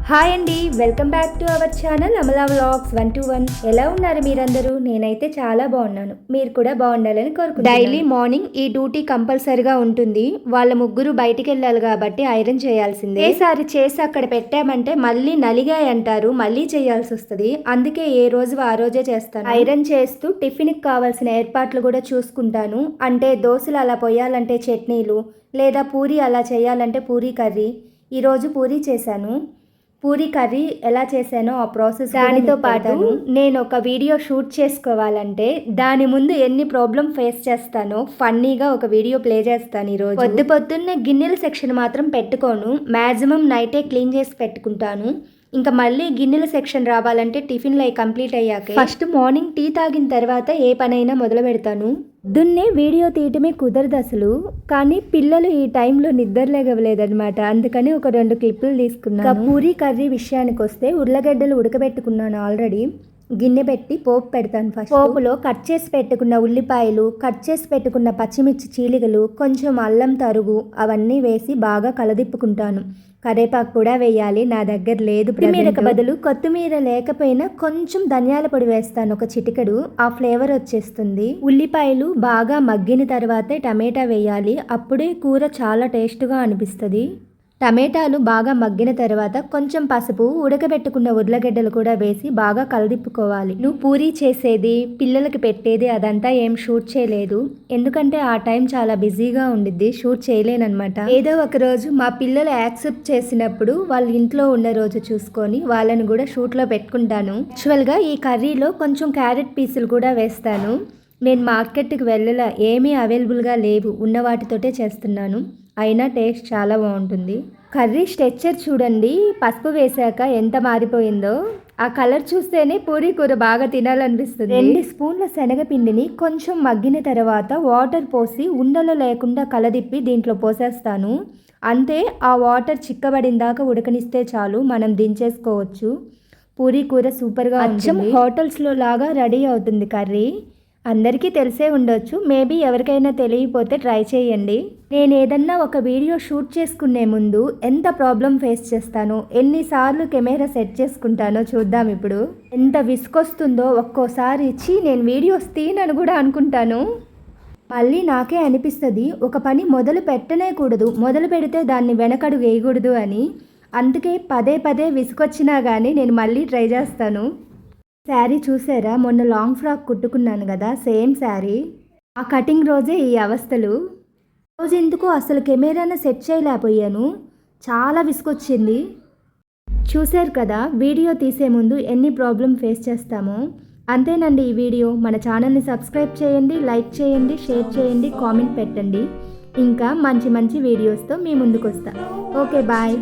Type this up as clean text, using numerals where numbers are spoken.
Hi అండి, welcome back to our channel Amala vlogs 121. ఎలా ఉన్నారు మీరందరూ? నేనైతే చాలా బాగున్నాను. మీరు కూడా బాగుండాలని కోరుకుంటున్నాను. డైలీ మార్నింగ్ ఈ డ్యూటీ కంపల్సరిగా ఉంటుంది. వాళ్ళ ముగ్గురు బయటికి వెళ్ళాలి కాబట్టి ఐరన్ చేయాల్సిందే. ఏసారి చేసి అక్కడ పెట్టామంటే మళ్ళీ నలిగాయి అంటారు, మళ్ళీ చేయాల్సి వస్తుంది. అందుకే ఏ రోజు ఆ రోజే చేస్తాను. ఐరన్ చేస్తూ టిఫిన్కి కావాల్సిన ఏర్పాట్లు కూడా చూసుకుంటాను. అంటే దోశలు అలా పోయాలంటే చట్నీలు, లేదా పూరి అలా చేయాలంటే పూరీ కర్రీ. ఈరోజు పూరీ చేశాను. పూరీ కర్రీ ఎలా చేశానో ఆ ప్రాసెస్ దానితో పాటు నేను ఒక వీడియో షూట్ చేసుకోవాలంటే దాని ముందు ఎన్ని ప్రాబ్లం ఫేస్ చేస్తానో ఫన్నీగా ఒక వీడియో ప్లే చేస్తాను. ఈరోజు పొద్దున్నే గిన్నెల సెక్షన్ మాత్రం పెట్టుకోను, మ్యాక్సిమం నైటే క్లీన్ చేసి పెట్టుకుంటాను. ఇంకా మళ్ళీ గిన్నెల సెక్షన్ రావాలంటే టిఫిన్లు అవి కంప్లీట్ అయ్యాక ఫస్ట్ మార్నింగ్ టీ తాగిన తర్వాత ఏ పనైనా మొదలు పెడతాను. పొద్దున్నే వీడియో తీయటమే కుదరదు అసలు, కానీ పిల్లలు ఈ టైంలో నిద్రలేగవలేదనమాట. అందుకని ఒక 2 క్లిప్పులు తీసుకున్నాను. పూరీ కర్రీ విషయానికి వస్తే ఉర్లగడ్డలు ఉడకబెట్టుకున్నాను ఆల్రెడీ. గిన్నె పెట్టి పోపు పెడతాను. ఫస్ట్ పోపులో కట్ చేసి పెట్టుకున్న ఉల్లిపాయలు, కట్ చేసి పెట్టుకున్న పచ్చిమిర్చి చీలికలు, కొంచెం అల్లం తరుగు అవన్నీ వేసి బాగా కలదిప్పుకుంటాను. కరేపాకు కూడా వేయాలి, నా దగ్గర లేదు. కొత్తిమీరకు బదులు కొత్తిమీర లేకపోయినా కొంచెం ధనియాల పొడి వేస్తాను, ఒక చిటికెడు. ఆ ఫ్లేవర్ వచ్చేస్తుంది. ఉల్లిపాయలు బాగా మగ్గిన తర్వాతే టమాటా వేయాలి, అప్పుడే కూర చాలా టేస్ట్గా అనిపిస్తుంది. టమాటాలు బాగా మగ్గిన తర్వాత కొంచెం పసుపు, ఉడకబెట్టుకున్న ఉర్లగడ్డలు కూడా వేసి బాగా కలదిప్పుకోవాలి. నువ్వు పూరీ చేసేది, పిల్లలకి పెట్టేది అదంతా ఏం షూట్ చేయలేదు, ఎందుకంటే ఆ టైం చాలా బిజీగా ఉండిద్ది, షూట్ చేయలేనమాట. ఏదో ఒక రోజు మా పిల్లలు యాక్సెప్ట్ చేసినప్పుడు వాళ్ళ ఇంట్లో ఉన్న రోజు చూసుకొని వాళ్ళని కూడా షూట్లో పెట్టుకుంటాను. యాక్చువల్గా ఈ కర్రీలో కొంచెం క్యారెట్ పీసులు కూడా వేస్తాను. నేను మార్కెట్కి వెళ్ళలా, ఏమీ అవైలబుల్గా లేవు, ఉన్న వాటితోటే చేస్తున్నాను. అయినా టేస్ట్ చాలా బాగుంటుంది. కర్రీ స్ట్రక్చర్ చూడండి, పసుపు వేసాక ఎంత మారిపోయిందో. ఆ కలర్ చూస్తేనే పూరీ కూర బాగా తినాలనిపిస్తుంది. 2 స్పూన్ల శనగపిండిని కొంచెం మగ్గిన తర్వాత వాటర్ పోసి ఉండలు లేకుండా కలదిప్పి దీంట్లో పోసేస్తాను. అంతే, ఆ వాటర్ చిక్కబడిన దాకా ఉడకనిస్తే చాలు, మనం దించేసుకోవచ్చు. పూరీ కూర సూపర్గా ఉంటుంది. హోటల్స్లో లాగా రెడీ అవుతుంది కర్రీ. అందరికీ తెలిసే ఉండొచ్చు, మేబీ ఎవరికైనా తెలియకపోతే ట్రై చేయండి. నేను ఏదన్నా ఒక వీడియో షూట్ చేసుకునే ముందు ఎంత ప్రాబ్లం ఫేస్ చేస్తానో, ఎన్నిసార్లు కెమెరా సెట్ చేసుకుంటానో చూద్దాం. ఇప్పుడు ఎంత విసుకొస్తుందో ఒక్కోసారి, ఇచ్చి నేను వీడియోస్ తీయనని కూడా అనుకుంటాను. మళ్ళీ నాకే అనిపిస్తుంది ఒక పని మొదలు పెట్టనే కూడదు, మొదలు పెడితే దాన్ని వెనకడుగు వేయకూడదు అని. అందుకే పదే పదే విసుకొచ్చినా కానీ నేను మళ్ళీ ట్రై చేస్తాను. శారీ చూసారా, మొన్న లాంగ్ ఫ్రాక్ కుట్టుకున్నాను కదా, సేమ్ శారీ. ఆ కటింగ్ రోజే ఈ అవస్థలు. రోజు ఎందుకో అసలు కెమెరాను సెట్ చేయలేకపోయాను, చాలా విసుకొచ్చింది. చూశారు కదా, వీడియో తీసే ముందు ఎన్ని ప్రాబ్లం ఫేస్ చేస్తామో. అంతేనండి ఈ వీడియో. మన ఛానల్ని సబ్స్క్రైబ్ చేయండి, లైక్ చేయండి, షేర్ చేయండి, కామెంట్ పెట్టండి. ఇంకా మంచి మంచి వీడియోస్తో మీ ముందుకు వస్తా. Okay, bye.